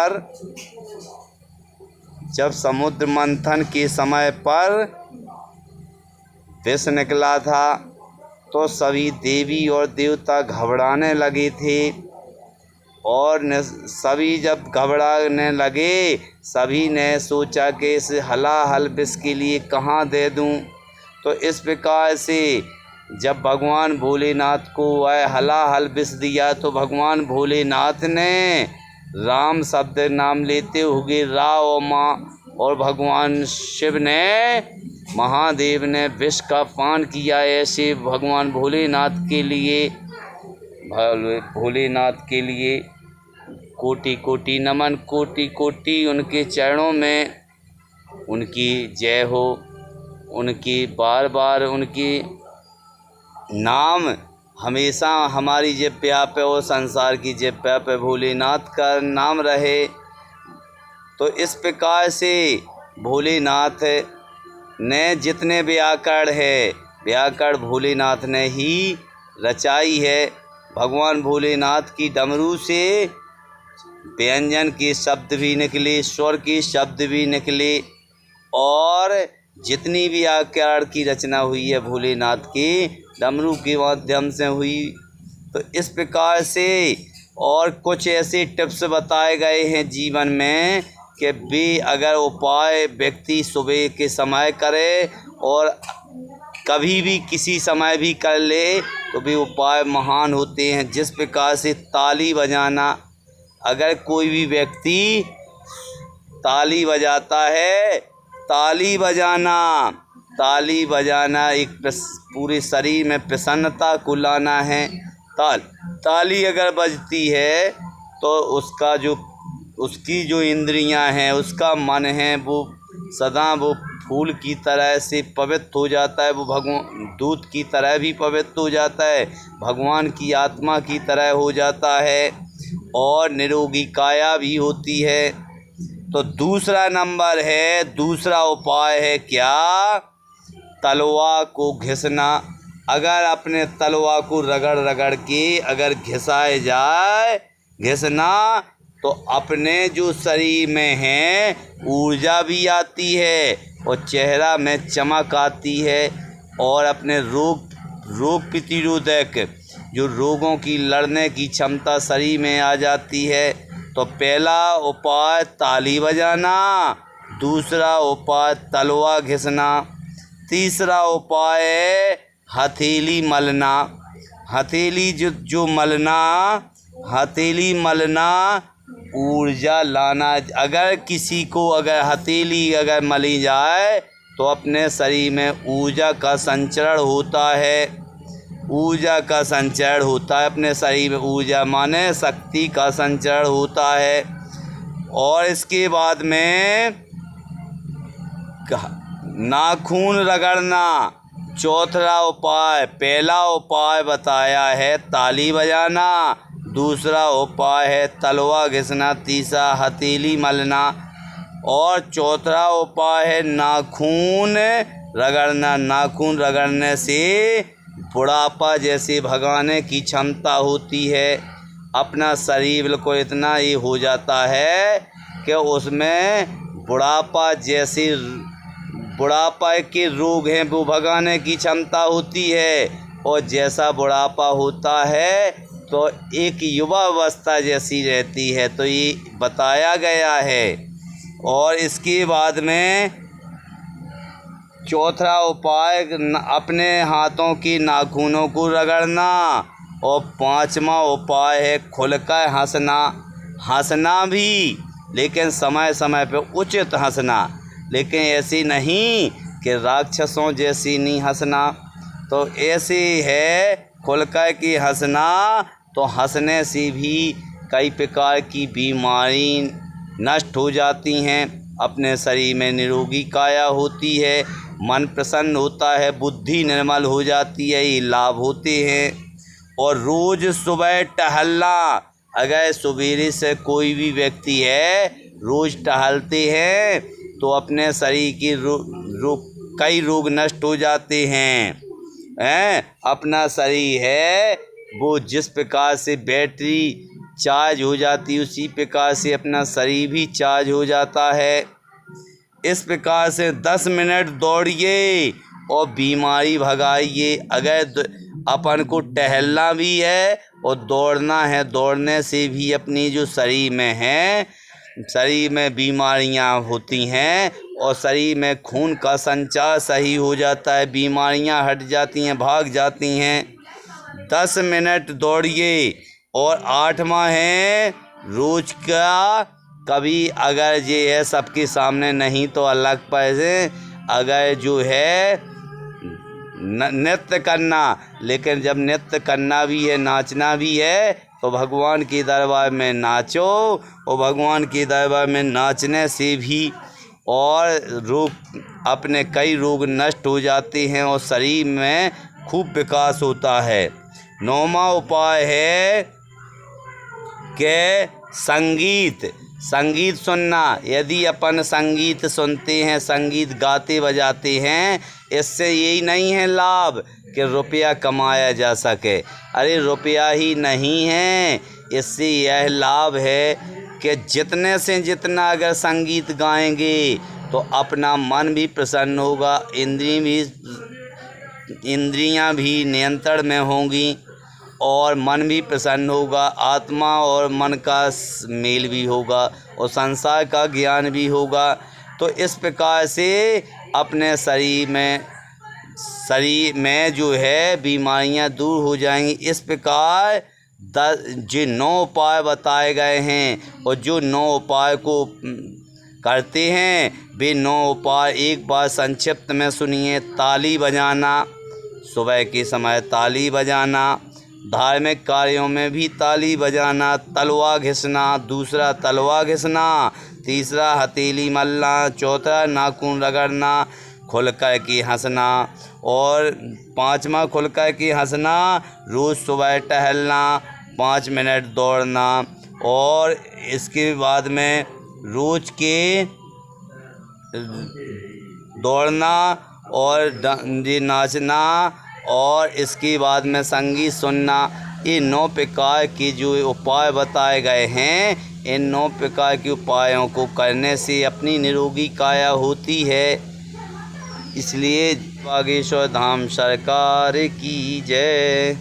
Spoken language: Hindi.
पर जब समुद्र मंथन के समय पर विष निकला था तो सभी देवी और देवता घबराने लगे थे और सभी जब घबराने लगे सभी ने सोचा कि इस हलाहल विष के लिए कहाँ दे दूं। तो इस प्रकार से जब भगवान भोलेनाथ को वह हलाहल विष दिया तो भगवान भोलेनाथ ने राम शब्द नाम लेते हुए रा और माँ और भगवान शिव ने महादेव ने विष का पान किया। ऐसे भगवान भोलेनाथ के लिए कोटि कोटि नमन, कोटि कोटि उनके चरणों में उनकी जय हो। उनकी बार बार उनकी नाम हमेशा हमारी जिह्वा पे और संसार की जिह्वा पे भोलेनाथ का नाम रहे। तो इस प्रकार से भोलेनाथ ने जितने व्याकरण भोलेनाथ ने ही रचाई है। भगवान भोलेनाथ की डमरू से व्यंजन के शब्द भी निकले, स्वर के शब्द भी निकले और जितनी भी व्याकरण की रचना हुई है भोलेनाथ के डमरू के माध्यम से हुई। तो इस प्रकार से और कुछ ऐसे टिप्स बताए गए हैं जीवन में कि वे अगर उपाय व्यक्ति सुबह के समय करे और कभी भी किसी समय भी कर ले तो वे उपाय महान होते हैं। जिस प्रकार से ताली बजाना, अगर कोई भी व्यक्ति ताली बजाता है, ताली बजाना एक पूरे शरीर में प्रसन्नता को लाना है। ताली अगर बजती है तो उसकी जो इंद्रियां हैं, उसका मन है, वो सदा वो फूल की तरह से पवित्र हो जाता है। वो भगवान दूध की तरह भी पवित्र हो जाता है, भगवान की आत्मा की तरह हो जाता है और निरोगी काया भी होती है। तो दूसरा उपाय है क्या? तलवा को घिसना। अगर अपने तलवा को रगड़ के अगर घिसना तो अपने जो शरीर में है ऊर्जा भी आती है और चेहरा में चमक आती है और अपने रोग प्रतिरोधक जो रोगों की लड़ने की क्षमता शरीर में आ जाती है। तो पहला उपाय ताली बजाना, दूसरा उपाय तलवा घिसना, तीसरा उपाय है हथेली मलना। हथेली मलना ऊर्जा लाना। अगर किसी को हथेली मली जाए तो अपने शरीर में ऊर्जा का संचरण होता है। अपने शरीर में ऊर्जा माने शक्ति का संचरण होता है। और इसके बाद में नाखून रगड़ना चौथा उपाय। पहला उपाय बताया है ताली बजाना, दूसरा उपाय है तलवा घिसना, तीसरा हथेली मलना और चौथा उपाय है नाखून रगड़ना। नाखून रगड़ने से बुढ़ापा जैसे भगाने की क्षमता होती है। अपना शरीर बिल्कुल इतना ही हो जाता है कि उसमें बुढ़ापा के रोग हैं वो भगाने की क्षमता होती है। और जैसा बुढ़ापा होता है तो एक युवा अवस्था जैसी रहती है। तो ये बताया गया है। और इसके बाद में चौथा उपाय अपने हाथों की नाखूनों को रगड़ना और पांचवा उपाय है खुलकर हंसना भी, लेकिन समय समय पे उचित हंसना, लेकिन ऐसी नहीं कि राक्षसों जैसी नहीं हंसना। तो ऐसे है खुलकर के हंसना। तो हंसने से भी कई प्रकार की बीमारी नष्ट हो जाती हैं। अपने शरीर में निरोगी काया होती है, मन प्रसन्न होता है, बुद्धि निर्मल हो जाती है, ये लाभ होते हैं। और रोज़ सुबह टहलना। अगर सवेरे से कोई भी व्यक्ति है रोज़ टहलते हैं तो अपने शरीर की कई रोग नष्ट हो जाते हैं। अपना शरीर है वो जिस प्रकार से बैटरी चार्ज हो जाती है, उसी प्रकार से अपना शरीर भी चार्ज हो जाता है। इस प्रकार से 10 मिनट दौड़िए और बीमारी भगाइए। अगर अपन को टहलना भी है और दौड़ना है, दौड़ने से भी अपनी जो शरीर में है, शरीर में बीमारियां होती हैं और शरीर में खून का संचार सही हो जाता है, बीमारियां हट जाती हैं, भाग जाती हैं। 10 मिनट दौड़िए। और 8वां है रोज का, कभी अगर ये है सबके सामने नहीं तो अलग पैसे, अगर जो है नृत्य करना, लेकिन जब नृत्य करना भी है, नाचना भी है, तो भगवान के दरबार में नाचो। और भगवान के दरबार में नाचने से भी और रोग, अपने कई रोग नष्ट हो जाते हैं और शरीर में खूब विकास होता है। 9वां उपाय है कि संगीत सुनना। यदि अपन संगीत सुनते हैं, संगीत गाते बजाते हैं, इससे यही नहीं है लाभ कि रुपया कमाया जा सके। अरे रुपया ही नहीं है, इससे यह लाभ है कि जितने से जितना अगर संगीत गाएंगे तो अपना मन भी प्रसन्न होगा, इंद्रियां भी नियंत्रण में होंगी और मन भी प्रसन्न होगा, आत्मा और मन का मेल भी होगा और संसार का ज्ञान भी होगा। तो इस प्रकार से अपने शरीर में जो है बीमारियां दूर हो जाएंगी। इस प्रकार जो 9 उपाय बताए गए हैं और जो 9 उपाय को करते हैं, वे 9 उपाय एक बार संक्षिप्त में सुनिए। ताली बजाना, सुबह के समय ताली बजाना, धार्मिक कार्यों में भी ताली बजाना। तलवा घिसना, दूसरा तलवा घिसना, तीसरा हथेली मलना, चौथा नाखून रगड़ना, खुल कर के हंसना, और 5वां खुल कर के हंसना, रोज़ सुबह टहलना, 5 मिनट दौड़ना, और इसके बाद में रोज़ के दौड़ना और नाचना, और इसके बाद में संगीत सुनना। ये 9 प्रकार के जो उपाय बताए गए हैं, इन 9 प्रकार के उपायों को करने से अपनी निरोगी काया होती है। इसलिए बागेश्वर धाम सरकार की जय।